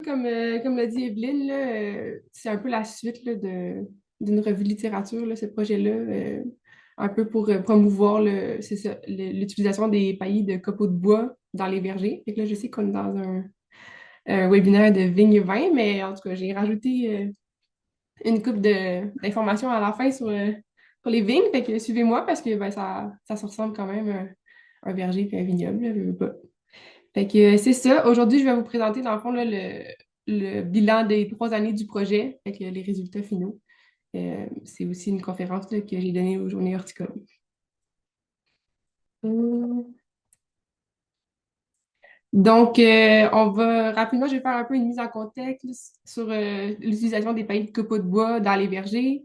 comme l'a dit Evelyne, là, c'est un peu la suite là, d'une revue de littérature, là, ce projet-là, un peu pour promouvoir c'est ça, l'utilisation des paillis de copeaux de bois dans les vergers. Fait que là, je sais qu'on est dans un webinaire de vigne vin, mais en tout cas, j'ai rajouté une coupe d'informations à la fin sur les vignes. Fait que suivez-moi parce que ben, ça se ressemble quand même à un verger et un vignoble, là, je veux pas. Fait que c'est ça. Aujourd'hui, je vais vous présenter, dans le fond, là, le bilan des 3 années du projet, avec les résultats finaux. C'est aussi une conférence là, que j'ai donnée aux Journées horticoles. Hum. Donc, rapidement, je vais faire un peu une mise en contexte là, sur l'utilisation des pailles de copeaux de bois dans les vergers,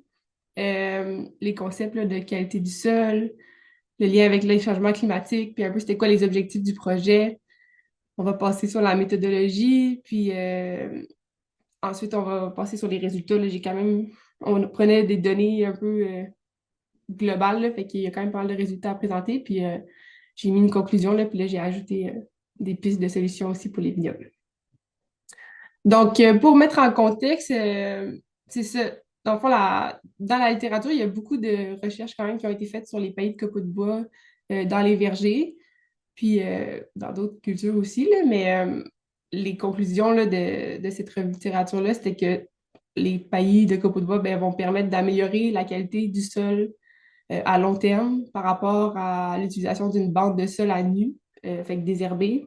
les concepts là, de qualité du sol, le lien avec les changements climatiques, puis un peu c'était quoi les objectifs du projet. On va passer sur la méthodologie, puis ensuite, on va passer sur les résultats. Là, on prenait des données un peu globales, là, fait qu'il y a quand même pas mal de résultats à présenter. Puis j'ai mis une conclusion, là, puis là, j'ai ajouté des pistes de solutions aussi pour les vignobles. Donc, pour mettre en contexte, c'est ça. Dans le fond, dans la littérature, il y a beaucoup de recherches quand même qui ont été faites sur les paillis de copeaux de bois dans les vergers, puis dans d'autres cultures aussi, là, mais les conclusions là, de cette littérature-là, c'était que les paillis de copeaux de bois ben, vont permettre d'améliorer la qualité du sol à long terme par rapport à l'utilisation d'une bande de sol à nu, fait que désherbée.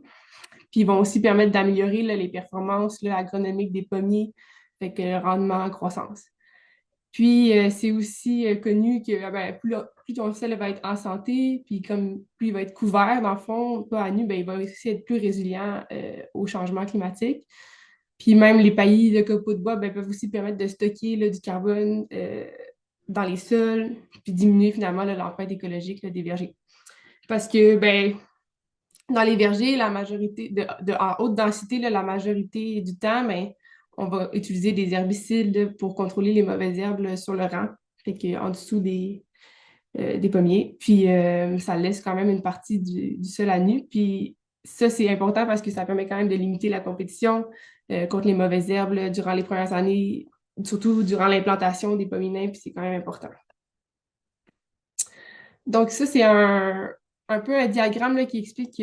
Puis ils vont aussi permettre d'améliorer là, les performances là, agronomiques des pommiers, fait que le rendement en croissance. Puis, c'est aussi connu que ben, plus ton sol va être en santé, puis comme plus il va être couvert, dans le fond, pas à nu, ben, il va aussi être plus résilient au changement climatique. Puis même les paillis de copeaux de bois ben, peuvent aussi permettre de stocker là, du carbone dans les sols, puis diminuer finalement là, l'empreinte écologique là, des vergers. Parce que ben, dans les vergers, la majorité, en haute densité, là, la majorité du temps, ben, on va utiliser des herbicides là, pour contrôler les mauvaises herbes là, sur le rang, fait que, en dessous des pommiers. Puis ça laisse quand même une partie du sol à nu. Puis ça, c'est important parce que ça permet quand même de limiter la compétition contre les mauvaises herbes là, durant les premières années, surtout durant l'implantation des pommiers nains, puis c'est quand même important. Donc, ça, c'est un peu un diagramme là, qui explique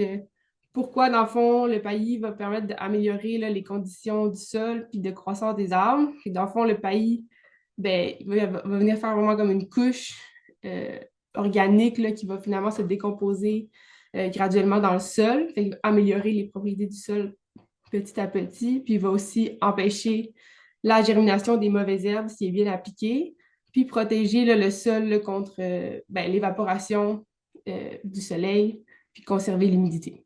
pourquoi, dans le fond, le paillis va permettre d'améliorer là, les conditions du sol puis de croissance des arbres. Et dans le fond, le paillis, ben, va venir faire vraiment comme une couche euh, organique là, qui va finalement se décomposer graduellement dans le sol, fait qu'il va améliorer les propriétés du sol petit à petit, puis il va aussi empêcher la germination des mauvaises herbes s'il est bien appliqué, puis protéger là, le sol là, contre ben, l'évaporation du soleil, puis conserver l'humidité.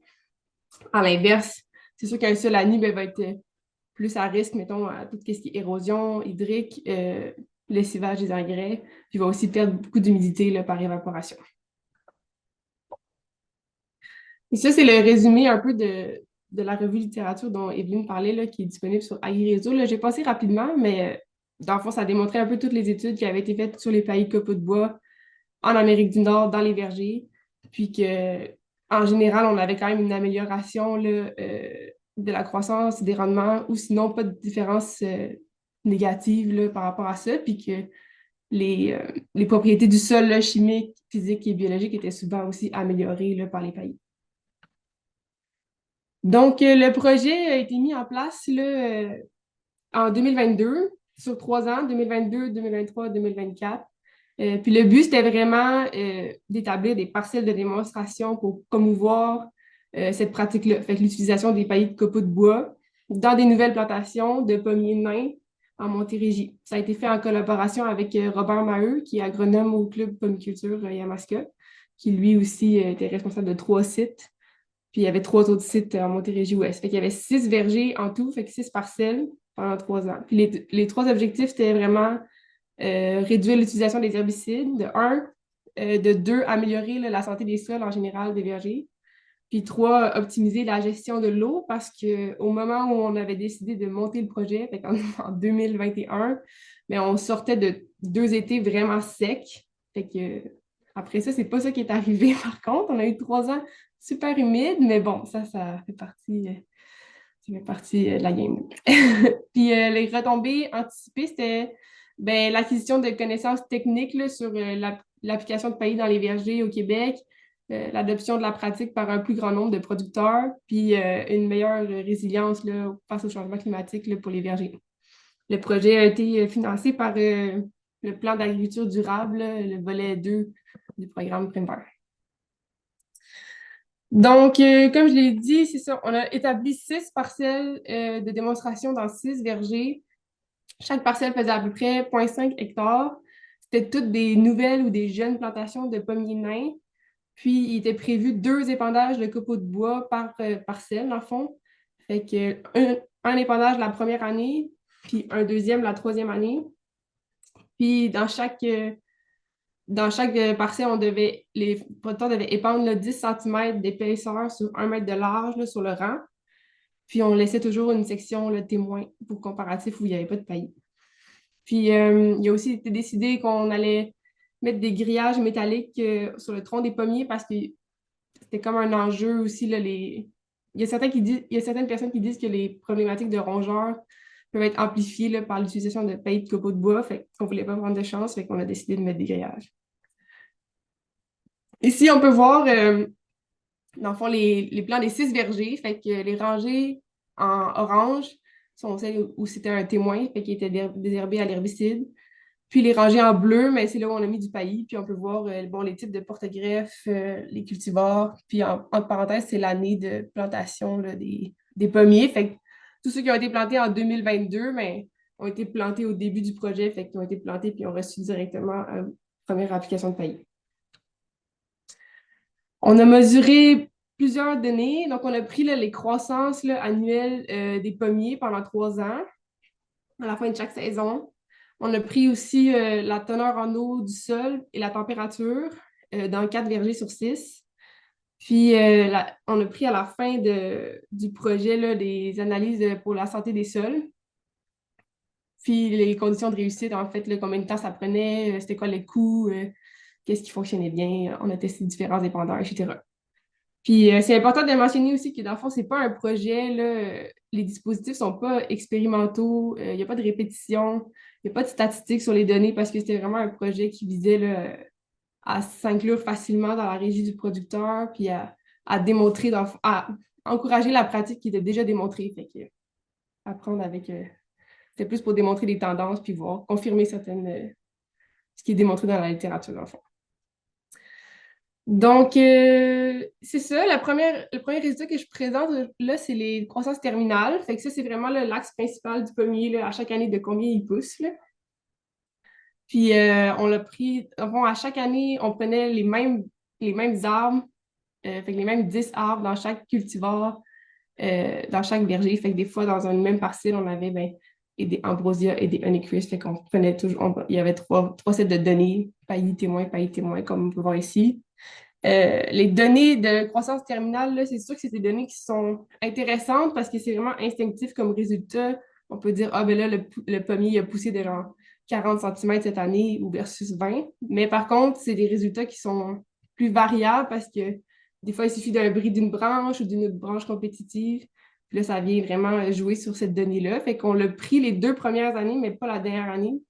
À l'inverse, c'est sûr qu'un sol à nu ben, va être plus à risque, mettons, à tout ce qui est érosion hydrique, lessivage des engrais, puis il va aussi perdre beaucoup d'humidité là, par évaporation. Et ça, c'est le résumé un peu de la revue littérature dont Evelyne parlait, là, qui est disponible sur AgriRéseau. Là, j'ai passé rapidement, mais dans le fond, ça démontrait un peu toutes les études qui avaient été faites sur les paillis de copeaux de bois en Amérique du Nord, dans les vergers, puis que en général, on avait quand même une amélioration là, de la croissance, des rendements, ou sinon pas de différence négative là, par rapport à ça, puis que les propriétés du sol là, chimique, physique et biologique étaient souvent aussi améliorées là, par les paillis. Donc, le projet a été mis en place là, en 2022, sur 3 ans, 2022, 2023, 2024. Puis le but, c'était vraiment d'établir des parcelles de démonstration pour promouvoir cette pratique-là, fait que l'utilisation des paillis de copeaux de bois dans des nouvelles plantations de pommiers nains en Montérégie. Ça a été fait en collaboration avec Robert Maheu, qui est agronome au Club Pomiculture Yamaska, qui lui aussi était responsable de 3 sites. Puis il y avait 3 autres sites en Montérégie-Ouest. Fait qu'il y avait 6 vergers en tout, fait que 6 parcelles pendant 3 ans. Puis les 3 objectifs, c'était vraiment réduire l'utilisation des herbicides, de un, de deux, améliorer là, la santé des sols en général des vergers. Puis trois, optimiser la gestion de l'eau parce qu'au moment où on avait décidé de monter le projet, fait en 2021, mais on sortait de 2 étés vraiment secs. Fait que après ça, c'est pas ça qui est arrivé par contre. On a eu 3 ans super humides, mais bon, ça fait partie. Ça fait partie de la game. Puis les retombées anticipées, c'était l'acquisition de connaissances techniques là, sur l'application de paillis dans les vergers au Québec, l'adoption de la pratique par un plus grand nombre de producteurs, puis une meilleure résilience là, face au changement climatique là, pour les vergers. Le projet a été financé par le plan d'agriculture durable, là, le volet 2 du programme Primaire. Donc, comme je l'ai dit, c'est ça, on a établi 6 parcelles de démonstration dans 6 vergers. Chaque parcelle faisait à peu près 0,5 hectares. C'était toutes des nouvelles ou des jeunes plantations de pommiers nains. Puis, il était prévu 2 épandages de copeaux de bois par parcelle, dans le fond. Fait que un épandage la première année, puis un deuxième la troisième année. Puis, dans chaque parcelle, les producteurs devaient épandre là, 10 cm d'épaisseur sur 1 mètre de large là, sur le rang. Puis on laissait toujours une section là, témoin pour comparatif où il n'y avait pas de paillis. Puis il a aussi été décidé qu'on allait mettre des grillages métalliques sur le tronc des pommiers parce que c'était comme un enjeu aussi. Là, il y a certaines personnes qui disent que les problématiques de rongeurs peuvent être amplifiées là, par l'utilisation de pailles de copeaux de bois. Fait qu'on ne voulait pas prendre de chance, fait qu'on a décidé de mettre des grillages. Ici, on peut voir, dans le fond, les plans des 6 vergers. Fait que les rangées en orange sont celles où c'était un témoin, fait qu'ils étaient désherbés à l'herbicide. Puis les rangées en bleu, mais c'est là où on a mis du paillis. Puis on peut voir les types de porte-greffes, les cultivars. Puis entre parenthèses, c'est l'année de plantation là, des pommiers. Fait que tous ceux qui ont été plantés en 2022, mais ont été plantés au début du projet, fait qu'ils ont été plantés puis ont reçu directement une première application de paillis. On a mesuré plusieurs données. Donc, on a pris là, les croissances là, annuelles des pommiers pendant 3 ans, à la fin de chaque saison. On a pris aussi la teneur en eau du sol et la température dans 4 vergers sur 6. Puis, on a pris à la fin du projet là, des analyses pour la santé des sols. Puis, les conditions de réussite, en fait, là, combien de temps ça prenait, c'était quoi les coûts, qu'est-ce qui fonctionnait bien. On a testé différents épandeurs, etc. Puis c'est important de mentionner aussi que dans le fond, c'est pas un projet, là, les dispositifs sont pas expérimentaux, il n'y a pas de répétition, il n'y a pas de statistiques sur les données parce que c'était vraiment un projet qui visait là, à s'inclure facilement dans la régie du producteur, puis à démontrer, à encourager la pratique qui était déjà démontrée. Fait que apprendre avec. C'était plus pour démontrer des tendances, puis voir, confirmer ce qui est démontré dans la littérature, dans le fond. Donc, c'est ça. Le premier résultat que je présente là, c'est les croissances terminales. Fait que ça, c'est vraiment l'axe principal du pommier là, à chaque année de combien il pousse. Là. Puis, on l'a pris, bon, à chaque année, on prenait les mêmes arbres, fait que les mêmes 10 arbres dans chaque cultivar, dans chaque verger. Fait que des fois, dans une même parcelle, on avait et des ambrosia et des honeycrisp. Fait qu'on prenait toujours, il y avait trois sets de données, paillis témoins, comme on peut voir ici. Les données de croissance terminale, là, c'est sûr que c'est des données qui sont intéressantes parce que c'est vraiment instinctif comme résultat. On peut dire, ah ben là, le pommier il a poussé de genre 40 cm cette année ou versus 20. Mais par contre, c'est des résultats qui sont plus variables parce que des fois, il suffit d'un bris d'une branche ou d'une autre branche compétitive. Puis là, ça vient vraiment jouer sur cette donnée-là. Fait qu'on l'a pris les 2 premières années, mais pas la dernière année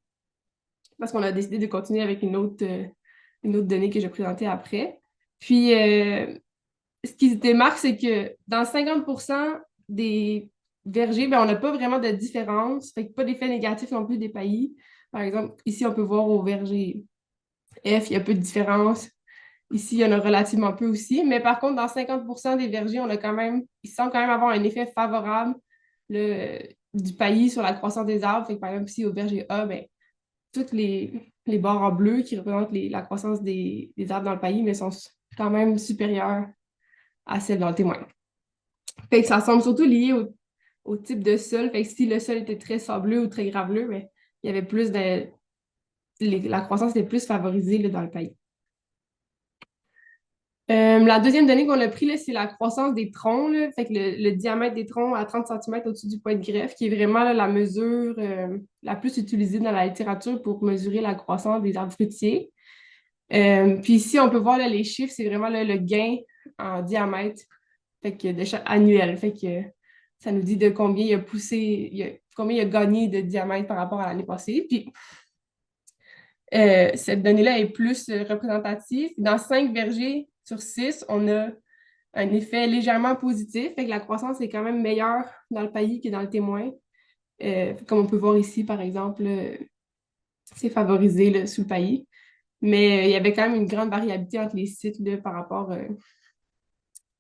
parce qu'on a décidé de continuer avec une autre donnée que je vais présenter après. Puis, ce qui se démarque, c'est que dans 50% des vergers, on n'a pas vraiment de différence. Fait que pas d'effet négatif non plus des paillis. Par exemple, ici, on peut voir au verger F, il y a peu de différence. Ici, il y en a relativement peu aussi. Mais par contre, dans 50% des vergers, ils semblent quand même avoir un effet favorable du paillis sur la croissance des arbres. Fait que, par exemple, ici, au verger A, toutes les barres en bleu qui représentent la croissance des arbres dans le paillis, mais sont quand même supérieures à celles dans le témoin. Fait que ça semble surtout lié au type de sol. Fait que si le sol était très sableux ou très graveleux, il y avait plus la croissance était plus favorisée là, dans le paillis. La deuxième donnée qu'on a prise, c'est la croissance des troncs. Là. Fait que le diamètre des troncs à 30 cm au-dessus du point de greffe, qui est vraiment là, la mesure la plus utilisée dans la littérature pour mesurer la croissance des arbres fruitiers. Puis ici, on peut voir là, les chiffres, c'est vraiment là, le gain en diamètre fait que annuel. Fait que Ça nous dit de combien il a poussé, combien il a gagné de diamètre par rapport à l'année passée. Puis cette donnée-là est plus représentative. Dans 5 vergers sur 6, on a un effet légèrement positif, fait que la croissance est quand même meilleure dans le paillis que dans le témoin. Comme on peut voir ici, par exemple, c'est favorisé là, sous le paillis. Mais il y avait quand même une grande variabilité entre les sites là, par rapport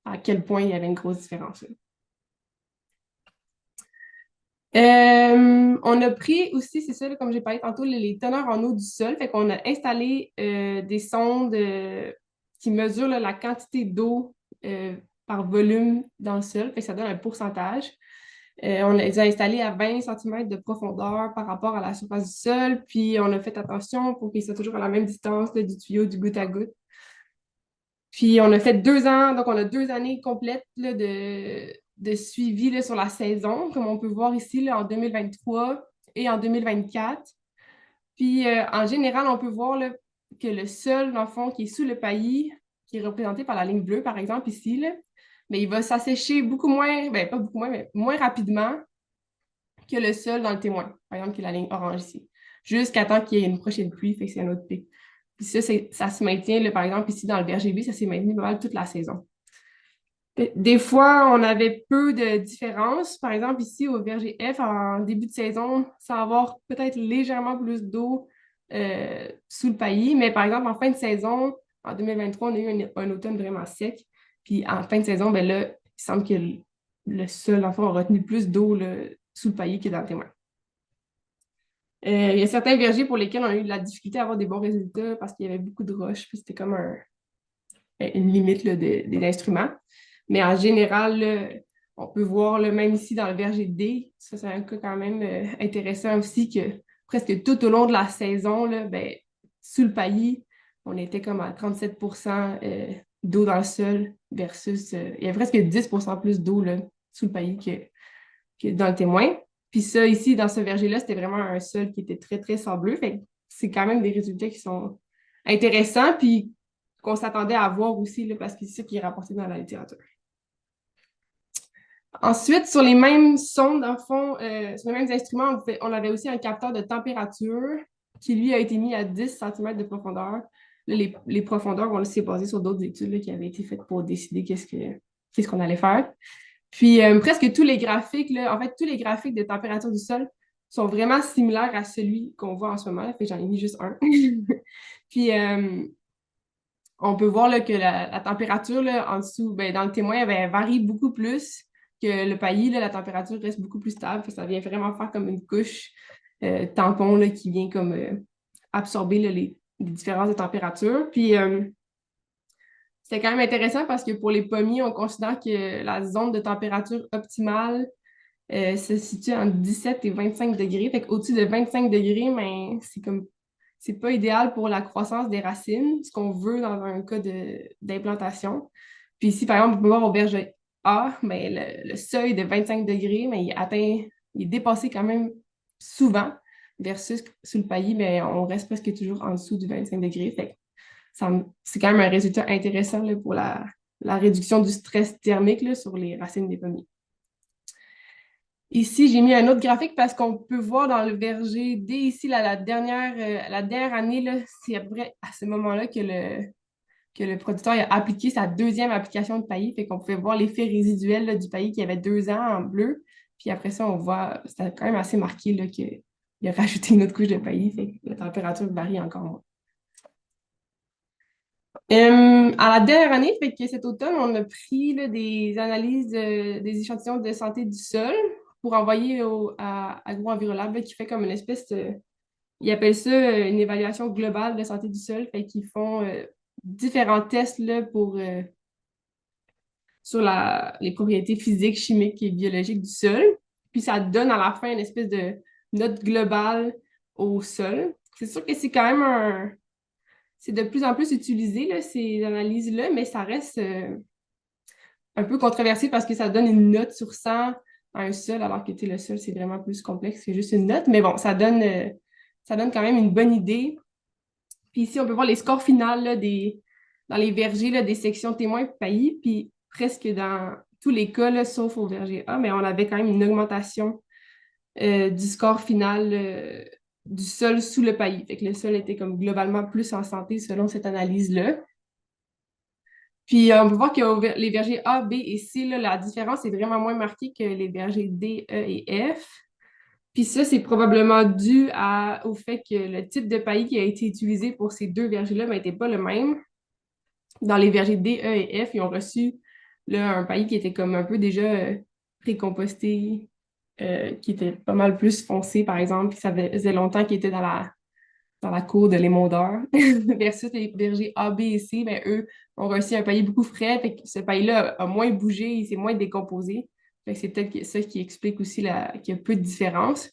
à quel point il y avait une grosse différence. On a pris aussi, c'est ça, là, comme j'ai parlé tantôt, les teneurs en eau du sol. Fait qu'on a installé des sondes qui mesurent là, la quantité d'eau par volume dans le sol. Fait que ça donne un pourcentage. On les a installés à 20 cm de profondeur par rapport à la surface du sol. Puis on a fait attention pour qu'ils soient toujours à la même distance là, du tuyau du goutte à goutte. Puis on a fait 2 ans, donc on a 2 années complètes là, de suivi là, sur la saison, comme on peut voir ici là, en 2023 et en 2024. Puis en général, on peut voir là, que le sol, dans le fond, qui est sous le paillis, qui est représenté par la ligne bleue, par exemple, ici, là, mais il va s'assécher beaucoup moins, ben pas beaucoup moins, mais moins rapidement que le sol dans le témoin, par exemple, qui est la ligne orange ici, jusqu'à temps qu'il y ait une prochaine pluie, fait que c'est un autre pic. Puis ça se maintient, là, par exemple, ici dans le verger B, ça s'est maintenu pas mal toute la saison. Des fois, on avait peu de différence. Par exemple, ici au verger F, en début de saison, ça va avoir peut-être légèrement plus d'eau sous le paillis. Mais par exemple, en fin de saison, en 2023, on a eu un automne vraiment sec. Puis en fin de saison, ben là, il semble que le sol, en fait, a retenu plus d'eau là, sous le paillis que dans le témoin. Il y a certains vergers pour lesquels on a eu de la difficulté à avoir des bons résultats parce qu'il y avait beaucoup de roches, puis c'était comme une limite là, des instruments. Mais en général, là, on peut voir, là, même ici dans le verger D, ça c'est un cas quand même intéressant aussi que presque tout au long de la saison, là, ben, sous le paillis, on était comme à 37 d'eau dans le sol versus, il y avait presque 10 plus d'eau là, sous le paillis que dans le témoin. Puis ça, ici, dans ce verger-là, c'était vraiment un sol qui était très, très sableux. Fait que c'est quand même des résultats qui sont intéressants, puis qu'on s'attendait à voir aussi, là, parce que c'est ça qui est rapporté dans la littérature. Ensuite, sur les mêmes sondes, dans le fond, sur les mêmes instruments, on avait aussi un capteur de température qui, lui, a été mis à 10 cm de profondeur. Là, les profondeurs, on s'est basé sur d'autres études là, qui avaient été faites pour décider qu'est-ce qu'on allait faire. Puis presque tous les graphiques, là, en fait, tous les graphiques de température du sol sont vraiment similaires à celui qu'on voit en ce moment. Fait que j'en ai mis juste un. Puis on peut voir là, que la température là, en dessous, ben, dans le témoin, ben, varie beaucoup plus que le paillis. Là, la température reste beaucoup plus stable. Ça vient vraiment faire comme une couche tampon là, qui vient comme absorber là, les différences de température. Puis c'est quand même intéressant parce que pour les pommiers, on considère que la zone de température optimale se situe entre 17 et 25 degrés. Fait qu'au-dessus de 25 degrés, mais c'est pas idéal pour la croissance des racines, ce qu'on veut dans un cas d'implantation. Puis ici, par exemple, on peut voir au verger A, mais le seuil de 25 degrés, mais il est dépassé quand même souvent, versus sous le paillis, mais on reste presque toujours en dessous du 25 degrés. Fait que c'est quand même un résultat intéressant là, pour la réduction du stress thermique là, sur les racines des pommiers. Ici, j'ai mis un autre graphique parce qu'on peut voir dans le verger, dès ici, la dernière année, là, c'est à peu près à ce moment-là que le producteur a appliqué sa deuxième application de paillis. Fait qu'on pouvait voir l'effet résiduel là, du paillis qui avait 2 ans en bleu. Puis après ça, on voit, c'était quand même assez marqué là, qu'il a rajouté une autre couche de paillis. Fait que la température varie encore moins. À la dernière année, fait que cet automne, on a pris là, des analyses des échantillons de santé du sol pour envoyer à AgroEnviroLab qui fait comme une espèce de... Ils appellent ça une évaluation globale de santé du sol. Fait qu'ils font différents tests là, sur les propriétés physiques, chimiques et biologiques du sol. Puis ça donne à la fin une espèce de note globale au sol. C'est sûr que c'est quand même c'est de plus en plus utilisé, là, ces analyses-là, mais ça reste un peu controversé parce que ça donne une note sur 100 à un sol, alors que le sol, c'est vraiment plus complexe que juste une note. Mais bon, ça donne quand même une bonne idée. Puis ici, on peut voir les scores finaux là, dans les vergers là, des sections témoins et paillis. Puis presque tous les cas, là, sauf au verger A, mais on avait quand même une augmentation du score final du sol sous le paillis. Fait que le sol était comme globalement plus en santé selon cette analyse-là. Puis on peut voir que les vergers A, B et C, là, la différence est vraiment moins marquée que les vergers D, E et F. Puis ça, c'est probablement dû au fait que le type de paillis qui a été utilisé pour ces deux vergers-là n'était pas le même. Dans les vergers D, E et F, ils ont reçu là, un paillis qui était comme un peu déjà précomposté, qui était pas mal plus foncé, par exemple, puis ça faisait longtemps qu'il était dans la cour de l'émondeur. Versus les bergers A, B et C, ben, eux ont reçu un paillis beaucoup frais, fait que ce paillis-là a moins bougé, il s'est moins décomposé. Fait que c'est peut-être ça qui explique aussi qu'il y a peu de différence.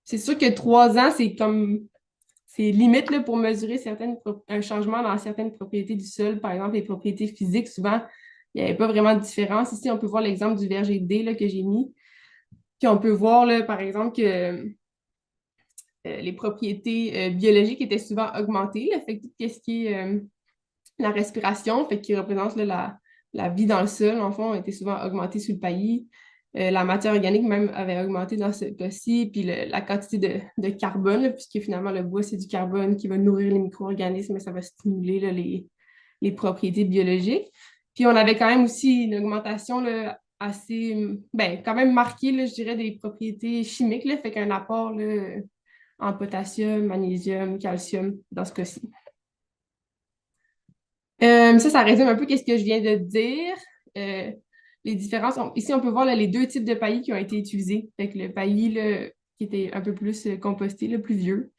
C'est sûr que 3 ans, c'est limite là, pour mesurer un changement dans certaines propriétés du sol, par exemple les propriétés physiques. Souvent, il n'y avait pas vraiment de différence. Ici, on peut voir l'exemple du verger D là, que j'ai mis. Puis on peut voir, là, par exemple, que les propriétés biologiques étaient souvent augmentées. Là, fait que tout ce qui est la respiration, fait qui représente là, la vie dans le sol, en fond, était souvent augmentée sous le paillis. La matière organique même avait augmenté dans ce cas-ci, puis la quantité de carbone, là, puisque finalement le bois, c'est du carbone qui va nourrir les micro-organismes et ça va stimuler là, les propriétés biologiques. Puis on avait quand même aussi une augmentation là, assez, ben, quand même marquée, là, je dirais, des propriétés chimiques, là, fait qu'un apport là, en potassium, magnésium, calcium dans ce cas-ci. Ça résume un peu ce que je viens de dire. Euh, les différences. Ici, on peut voir là, les deux types de paillis qui ont été utilisés. Fait que le paillis là, qui était un peu plus composté, le plus vieux,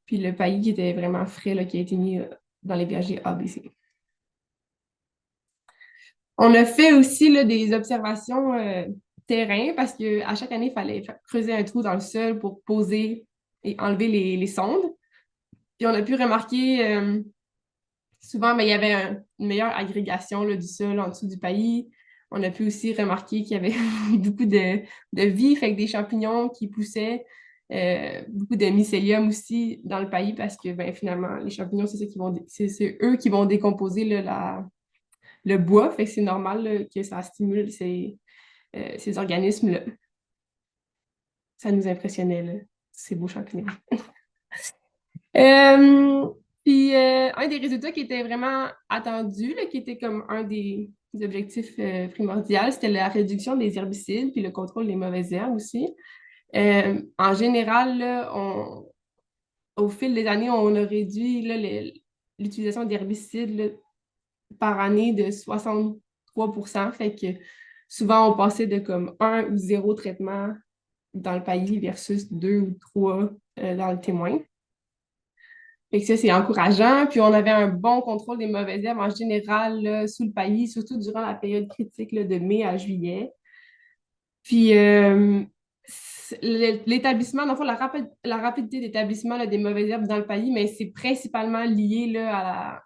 puis le paillis qui était vraiment frais, là, qui a été mis dans les vergers ABC. On a fait aussi là, des observations terrain parce qu'à chaque année, il fallait creuser un trou dans le sol pour poser et enlever les sondes. Puis on a pu remarquer souvent, mais il y avait une meilleure agrégation là, du sol en dessous du paillis. On a pu aussi remarquer qu'il y avait beaucoup de vie, fait que des champignons qui poussaient, beaucoup de mycélium aussi dans le paillis parce que ben, finalement, les champignons, c'est eux qui vont décomposer là, le bois, fait que c'est normal là, que ça stimule ces organismes-là. Ça nous impressionnait, là, ces beaux champignons. Euh, Puis, un des résultats qui était vraiment attendu, là, qui était comme un des objectifs primordiaux, c'était la réduction des herbicides puis le contrôle des mauvaises herbes aussi. En général, là, au fil des années, on a réduit là, l'utilisation d'herbicides là, par année de 63%. Fait que souvent, on passait de comme un ou zéro traitement dans le paillis versus deux ou trois dans le témoin. Fait que ça, c'est encourageant. Puis on avait un bon contrôle des mauvaises herbes en général là, sous le paillis, surtout durant la période critique là, de mai à juillet. Puis l'établissement, dans le fond, la rapidité d'établissement là, des mauvaises herbes dans le paillis, mais c'est principalement lié là,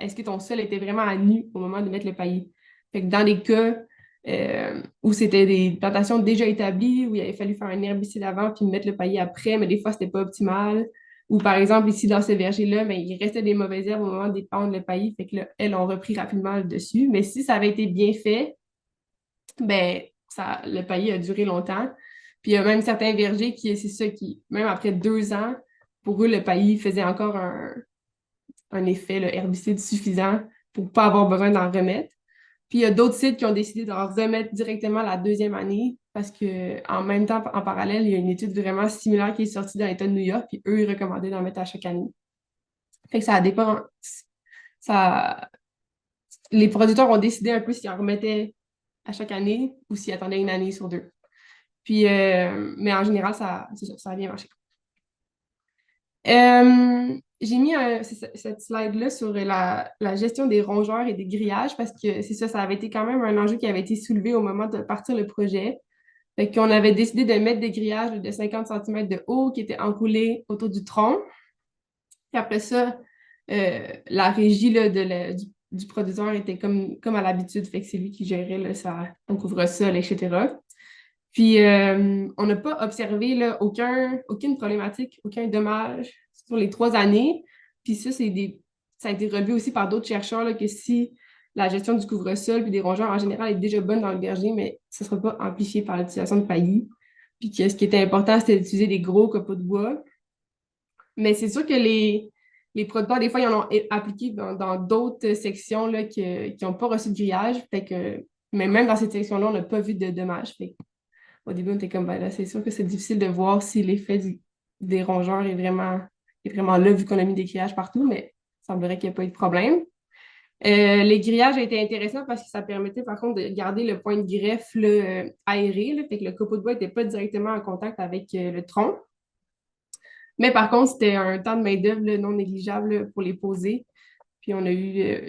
est-ce que ton sol était vraiment à nu au moment de mettre le paillis. Fait que dans les cas où c'était des plantations déjà établies, où il avait fallu faire un herbicide avant puis mettre le paillis après, mais des fois, c'était pas optimal. Ou par exemple, ici, dans ce verger-là, mais il restait des mauvaises herbes au moment d'épandre le paillis, fait que là, elles ont repris rapidement le dessus. Mais si ça avait été bien fait, ben, le paillis a duré longtemps. Puis il y a même certains vergers c'est ça, qui, même après 2 ans, pour eux, le paillis faisait encore un effet là, herbicide suffisant pour ne pas avoir besoin d'en remettre. Puis il y a d'autres sites qui ont décidé d'en remettre directement la deuxième année parce qu'en même temps, en parallèle, il y a une étude vraiment similaire qui est sortie dans l'État de New York, puis eux, ils recommandaient d'en mettre à chaque année. Fait que ça dépend. Ça, les producteurs ont décidé un peu s'ils en remettaient à chaque année ou s'ils attendaient une année sur deux. Puis, mais en général, ça a bien marché. J'ai mis cette slide-là sur la gestion des rongeurs et des grillages parce que c'est ça, ça avait été quand même un enjeu qui avait été soulevé au moment de partir le projet. Fait qu'on avait décidé de mettre des grillages de 50 cm de haut qui étaient enroulés autour du tronc. Puis après ça, la régie là, du producteur était comme à l'habitude, fait que c'est lui qui gérait là, son couvre-sol, etc. Puis, on n'a pas observé là, aucune problématique, aucun dommage sur les 3 années. Puis ça, ça a été relevé aussi par d'autres chercheurs là, que si la gestion du couvre-sol puis des rongeurs en général est déjà bonne dans le verger, mais ça ne sera pas amplifié par l'utilisation de paillis. Puis que ce qui était important, c'était d'utiliser des gros copeaux de bois. Mais c'est sûr que les producteurs, des fois, ils en ont appliqué dans d'autres sections là, qui n'ont pas reçu de grillage. Mais même dans cette section-là, on n'a pas vu de dommages. Au début, on était comme, ben là, c'est sûr que c'est difficile de voir si l'effet des rongeurs est vraiment là, vu qu'on a mis des grillages partout, mais il semblerait qu'il n'y ait pas eu de problème. Les grillages étaient intéressants parce que ça permettait, par contre, de garder le point de greffe là, aéré, là, fait que le copeau de bois n'était pas directement en contact avec le tronc. Mais par contre, c'était un temps de main-d'œuvre là, non négligeable là, pour les poser. Puis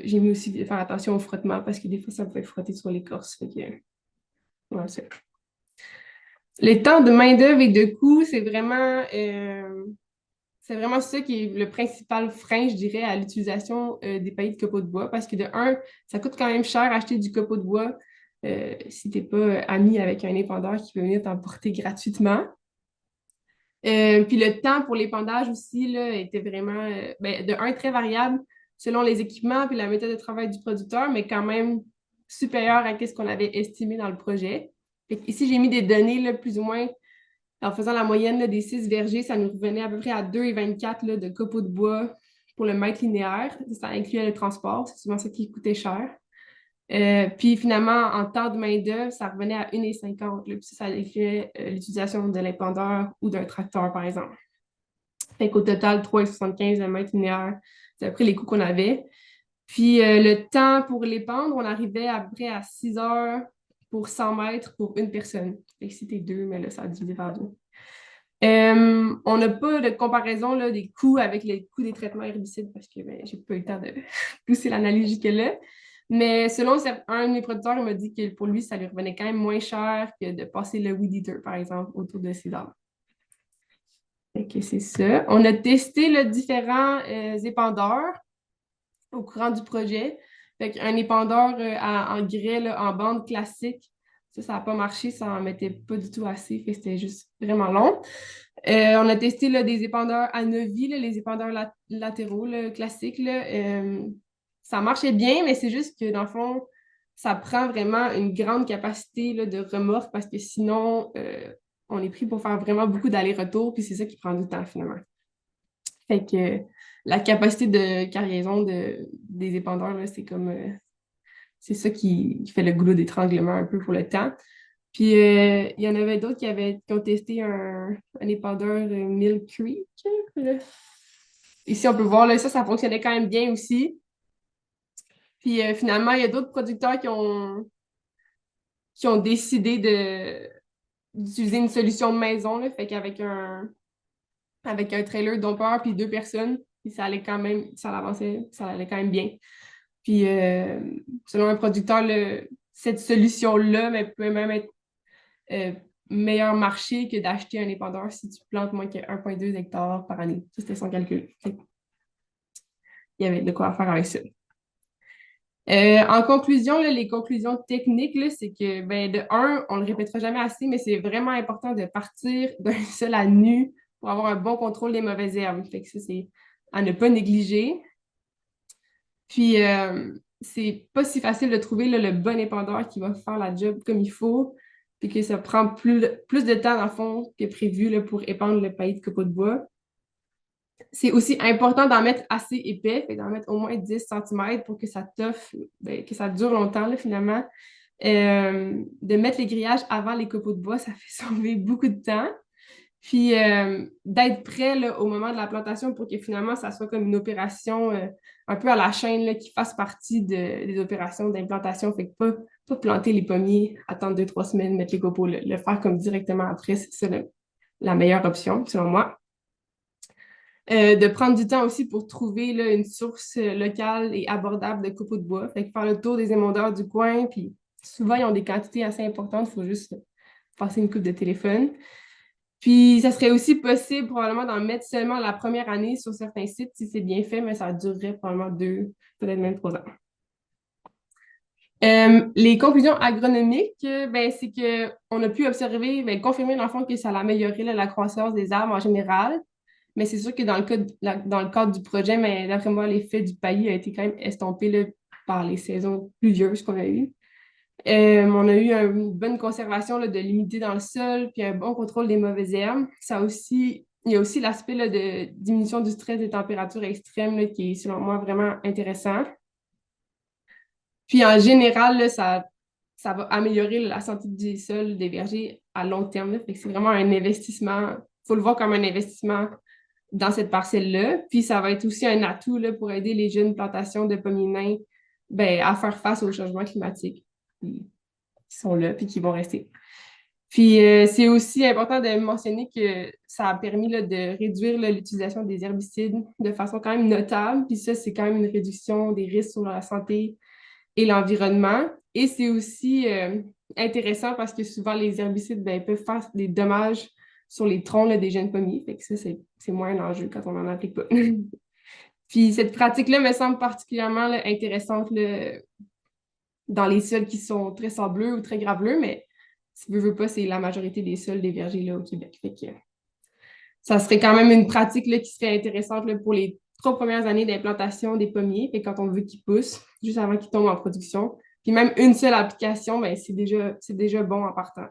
j'ai mis aussi de faire attention au frottement parce que des fois, ça pouvait frotter sur l'écorce. Ouais, les temps de main-d'œuvre et de coût, c'est vraiment ça qui est le principal frein, je dirais, à l'utilisation des paillis de copeaux de bois. Parce que de un, ça coûte quand même cher acheter du copeau de bois si tu n'es pas ami avec un épandeur qui peut venir t'emporter gratuitement. Puis le temps pour l'épandage aussi là, était vraiment, de un, très variable selon les équipements puis la méthode de travail du producteur, mais quand même supérieur à ce qu'on avait estimé dans le projet. Ici, j'ai mis des données là, plus ou moins en faisant la moyenne là, des 6 vergers, ça nous revenait à peu près à 2,24 là, de copeaux de bois pour le mètre linéaire. Ça incluait le transport, c'est souvent ça qui coûtait cher. Puis finalement, en temps de main-d'œuvre, ça revenait à 1,50. Puis ça incluait l'utilisation de l'épandeur ou d'un tracteur, par exemple. Fait qu'au total, 3,75 le mètre linéaire. C'est après les coûts qu'on avait. Puis le temps pour l'épandre, on arrivait à peu près à 6 heures pour 100 mètres pour une personne. Fait que c'était deux, mais là, ça a divisé par deux. On n'a pas de comparaison là, des coûts avec les coûts des traitements herbicides parce que j'ai pas eu le temps de pousser l'analyse jusque-là. Mais selon un de mes producteurs, il m'a dit que pour lui, ça lui revenait quand même moins cher que de passer le Weed Eater, par exemple, autour de $6. Fait que c'est ça. On a testé différents épandeurs au courant du projet. Fait qu'un épandeur en grès, là, en bande classique, ça n'a pas marché, ça n'en mettait pas du tout assez, fait que c'était juste vraiment long. On a testé là, des épandeurs à Novi, là, les épandeurs latéraux là, classiques. Là, ça marchait bien, mais c'est juste que dans le fond, ça prend vraiment une grande capacité là, de remorque parce que sinon, on est pris pour faire vraiment beaucoup d'allers-retours, puis c'est ça qui prend du temps finalement. Fait que la capacité de cargaison des épandeurs, là, c'est comme c'est ça qui fait le goulot d'étranglement un peu pour le temps. Puis il y en avait d'autres qui ont testé un épandeur Mill Creek. Là. Ici, on peut voir, là, ça fonctionnait quand même bien aussi. Puis finalement, il y a d'autres producteurs qui ont décidé d'utiliser une solution de maison, là, fait avec un trailer dompeur puis deux personnes, puis ça allait quand même, ça avançait, ça allait quand même bien. Puis selon un producteur, cette solution-là peut même être euh, meilleur marché que d'acheter un épandeur si tu plantes moins que 1,2 hectares par année. Ça, c'était son calcul. Il y avait de quoi faire avec ça. En conclusion, là, les conclusions techniques, là, c'est que, de un, on ne le répétera jamais assez, mais c'est vraiment important de partir d'un sol à nu pour avoir un bon contrôle des mauvaises herbes. Fait que ça, c'est à ne pas négliger. Puis, c'est pas si facile de trouver là, le bon épandeur qui va faire la job comme il faut, puis que ça prend plus de temps, dans le fond, que prévu là, pour épandre le paillis de copeaux de bois. C'est aussi important d'en mettre assez épais, d'en mettre au moins 10 cm pour que ça toffe, que ça dure longtemps, là, finalement. De mettre les grillages avant les copeaux de bois, ça fait sauver beaucoup de temps. Puis d'être prêt là, au moment de la plantation pour que finalement, ça soit comme une opération un peu à la chaîne là, qui fasse partie des opérations d'implantation. Fait que pas planter les pommiers, attendre 2-3 semaines, mettre les copeaux, le faire comme directement après, c'est ça la meilleure option, selon moi. De prendre du temps aussi pour trouver là, une source locale et abordable de copeaux de bois. Fait que faire le tour des émondeurs du coin, puis souvent, ils ont des quantités assez importantes, il faut juste passer une coupe de téléphone. Puis, ça serait aussi possible probablement d'en mettre seulement la première année sur certains sites si c'est bien fait, mais ça durerait probablement 2, peut-être même 3 ans. Les conclusions agronomiques, c'est qu'on a pu observer, confirmer dans le fond que ça améliorait la croissance des arbres en général. Mais c'est sûr que dans le cadre du projet, mais d'après moi, l'effet du paillis a été quand même estompé là, par les saisons pluvieuses qu'on a eues. On a eu une bonne conservation là, de l'humidité dans le sol, puis un bon contrôle des mauvaises herbes. Il y a aussi l'aspect là, de diminution du stress des températures extrêmes là, qui est, selon moi, vraiment intéressant. Puis en général, là, ça va améliorer la santé des sols, des vergers à long terme. Là. Fait que c'est vraiment un investissement. Il faut le voir comme un investissement dans cette parcelle-là. Puis ça va être aussi un atout là, pour aider les jeunes plantations de pommiers nains ben, à faire face au changement climatique qui sont là puis qui vont rester. Puis c'est aussi important de mentionner que ça a permis là, de réduire là, l'utilisation des herbicides de façon quand même notable. Puis ça, c'est quand même une réduction des risques sur la santé et l'environnement. Et c'est aussi intéressant parce que souvent les herbicides ben, peuvent faire des dommages sur les troncs là, des jeunes pommiers. Fait que ça, c'est moins un enjeu quand on n'en applique pas. Puis cette pratique-là me semble particulièrement là, intéressante là, dans les sols qui sont très sableux ou très graveleux, mais si tu veux pas, c'est la majorité des sols des vergers là, au Québec. Fait que ça serait quand même une pratique là, qui serait intéressante là, pour les 3 premières années d'implantation des pommiers, fait quand on veut qu'ils poussent, juste avant qu'ils tombent en production. Puis même une seule application, ben, c'est déjà bon en partant.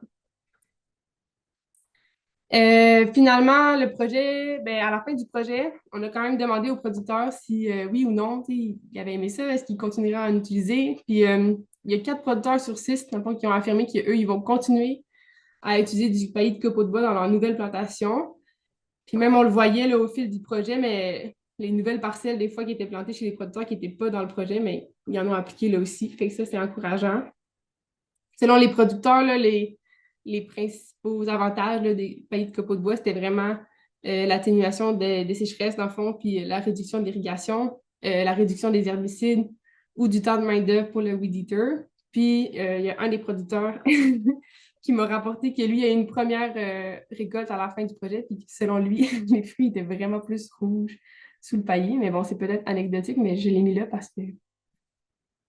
Finalement, le projet, ben, à la fin du projet, on a quand même demandé aux producteurs si oui ou non, ils avaient aimé ça, est-ce qu'ils continueraient à en utiliser. Puis il y a 4 producteurs sur 6 dans le fond, qui ont affirmé qu'eux, ils vont continuer à utiliser du paillis de copeaux de bois dans leur nouvelle plantation. Puis même, on le voyait là, au fil du projet, mais les nouvelles parcelles, des fois, qui étaient plantées chez les producteurs qui n'étaient pas dans le projet, mais ils en ont appliqué là aussi. Fait que ça, c'est encourageant. Selon les producteurs, là, les principaux avantages là, des paillis de copeaux de bois, c'était vraiment l'atténuation des sécheresses, dans le fond, puis la réduction de l'irrigation, la réduction des herbicides ou du temps de main-d'œuvre pour le weed eater. Puis, il y a un des producteurs qui m'a rapporté que lui a eu une première récolte à la fin du projet, puis selon lui, les fruits étaient vraiment plus rouges sous le paillis. Mais bon, c'est peut-être anecdotique, mais je l'ai mis là parce qu'il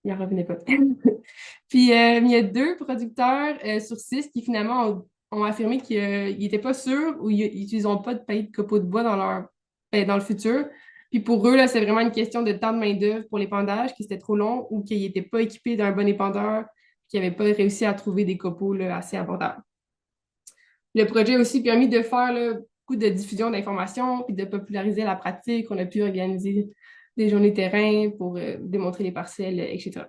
n'en revenait pas. Puis, il y a 2 producteurs sur 6 qui finalement ont affirmé qu'ils n'étaient pas sûrs ou ils n'utiliseront pas de paillis de copeaux de bois ben, dans le futur. Puis pour eux, là, c'est vraiment une question de temps de main-d'œuvre pour l'épandage, qui c'était trop long ou qu'ils n'étaient pas équipés d'un bon épandeur, qui n'avaient pas réussi à trouver des copeaux là, assez abordables. Le projet a aussi permis de faire là, beaucoup de diffusion d'informations puis de populariser la pratique. On a pu organiser des journées terrain pour démontrer les parcelles, etc.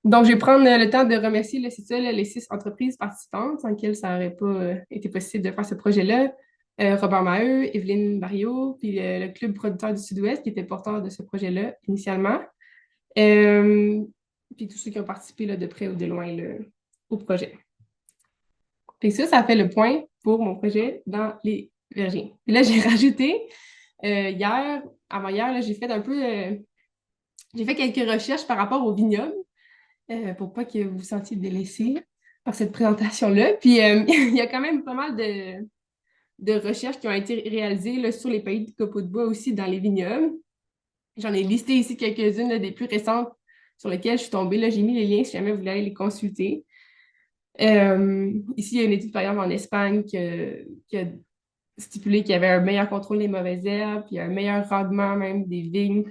Donc, je vais prendre le temps de remercier là, c'est ça, là, les 6 entreprises participantes sans lesquelles ça n'aurait pas été possible de faire ce projet-là. Robert Maheu, Evelyne Barriot, puis le Club producteur du Sud-Ouest qui était porteur de ce projet-là initialement. Euh, puis tous ceux qui ont participé là, de près ou de loin là, au projet. Fait que ça fait le point pour mon projet dans les vergers. Puis là, j'ai rajouté avant-hier, là, j'ai fait quelques recherches par rapport au vignoble pour pas que vous vous sentiez délaissé par cette présentation-là. Puis, il y a quand même pas mal de recherches qui ont été réalisées là, sur les paillis de copeaux de bois aussi dans les vignobles. J'en ai listé ici quelques-unes là, des plus récentes sur lesquelles je suis tombée. Là, j'ai mis les liens si jamais vous voulez aller les consulter. Ici, il y a une étude, par exemple, en Espagne qui a stipulé qu'il y avait un meilleur contrôle des mauvaises herbes, puis un meilleur rendement même des vignes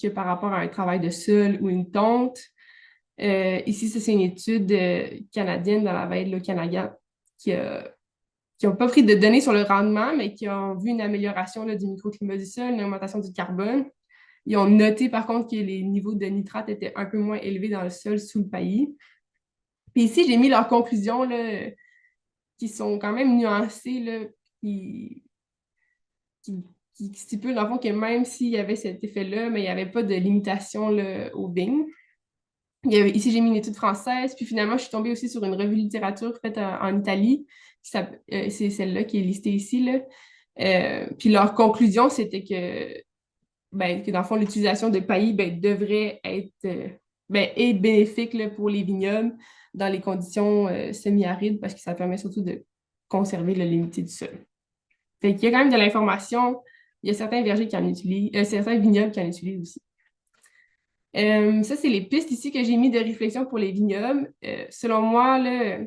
que par rapport à un travail de sol ou une tonte. Ici, ça, c'est une étude canadienne dans la vallée de l'Okanagan qui n'ont pas pris de données sur le rendement, mais qui ont vu une amélioration là, du microclimat du sol, une augmentation du carbone. Ils ont noté, par contre, que les niveaux de nitrate étaient un peu moins élevés dans le sol sous le paillis. Puis ici, j'ai mis leurs conclusions là, qui sont quand même nuancées, là, qui, qui stipulent, dans le fond, que même s'il y avait cet effet-là, mais il n'y avait pas de limitation là, aux vignes. Ici, j'ai mis une étude française, puis finalement, je suis tombée aussi sur une revue de littérature faite en Italie. C'est celle-là qui est listée ici. Là. Puis leur conclusion, c'était que dans le fond, l'utilisation de paillis ben, devrait être est bénéfique là, pour les vignobles dans les conditions semi-arides parce que ça permet surtout de conserver l'humidité du sol. Fait qu'il y a quand même de l'information. Il y a certains vergers qui en utilisent, certains vignobles qui en utilisent aussi. Ça, c'est les pistes ici que j'ai mis de réflexion pour les vignobles. Selon moi, là,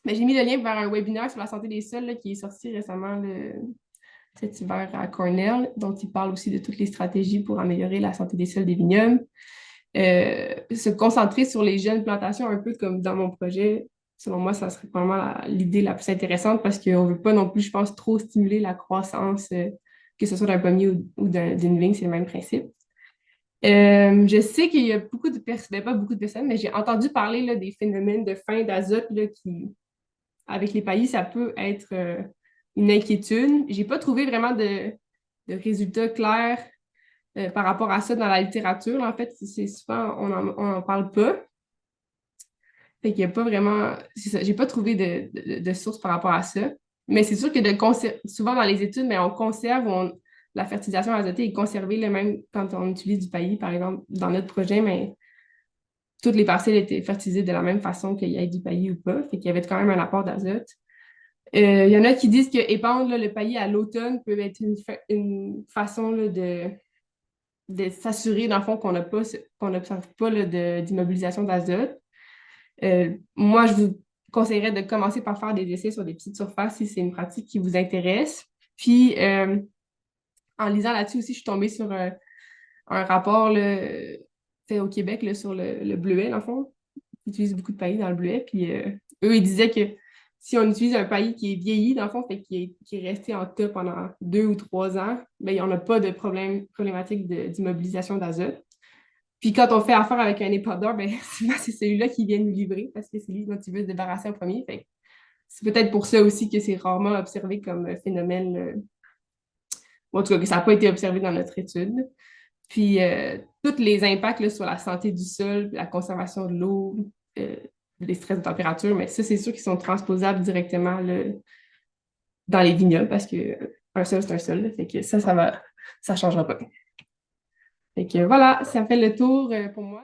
ben, j'ai mis le lien vers un webinaire sur la santé des sols là, qui est sorti récemment cet hiver à Cornell, dont il parle aussi de toutes les stratégies pour améliorer la santé des sols des vignobles. Se concentrer sur les jeunes plantations, un peu comme dans mon projet, selon moi, ça serait vraiment l'idée la plus intéressante parce qu'on ne veut pas non plus, je pense, trop stimuler la croissance, que ce soit d'un pommier ou d'une vigne, c'est le même principe. Je sais qu'il y a beaucoup de personnes, pas beaucoup de personnes, mais j'ai entendu parler là, des phénomènes de fin d'azote là, qui, avec les paillis, ça peut être une inquiétude. J'ai pas trouvé vraiment de résultats clairs par rapport à ça dans la littérature. Là, en fait, c'est souvent, on en parle pas. Fait qu'il n'y a pas vraiment. C'est ça, j'ai pas trouvé de source par rapport à ça. Mais c'est sûr que souvent dans les études, mais on conserve, la fertilisation azotée est conservée, là, même quand on utilise du paillis, par exemple, dans notre projet, mais toutes les parcelles étaient fertilisées de la même façon qu'il y ait du paillis ou pas. Fait qu'il y avait quand même un apport d'azote. Il y en a qui disent que épandre là, le paillis à l'automne peut être une façon là, de s'assurer, dans le fond, qu'on n'observe pas là, d'immobilisation d'azote. Moi, je vous conseillerais de commencer par faire des essais sur des petites surfaces si c'est une pratique qui vous intéresse. Puis, en lisant là-dessus aussi, je suis tombée sur un rapport là, fait au Québec là, sur le bleuet, dans le fond. Ils utilisent beaucoup de paillis dans le bleuet. Puis, eux, ils disaient que si on utilise un paillis qui est vieilli, dans le fond, fait qui est resté en tas pendant 2 ou 3 ans, bien, on n'a pas de problématique d'immobilisation d'azote. Puis quand on fait affaire avec un épandeur, ben, souvent, c'est celui-là qui vient nous livrer parce que c'est lui dont il veut se débarrasser en premier. Fait c'est peut-être pour ça aussi que c'est rarement observé comme phénomène, ou en tout cas que ça n'a pas été observé dans notre étude. Puis tous les impacts là, sur la santé du sol, la conservation de l'eau, euh, les stress de température, mais ça, c'est sûr qu'ils sont transposables directement là, dans les vignobles parce que un sol, c'est un sol. Là. Fait que ça changera pas. Fait que voilà, ça fait le tour pour moi.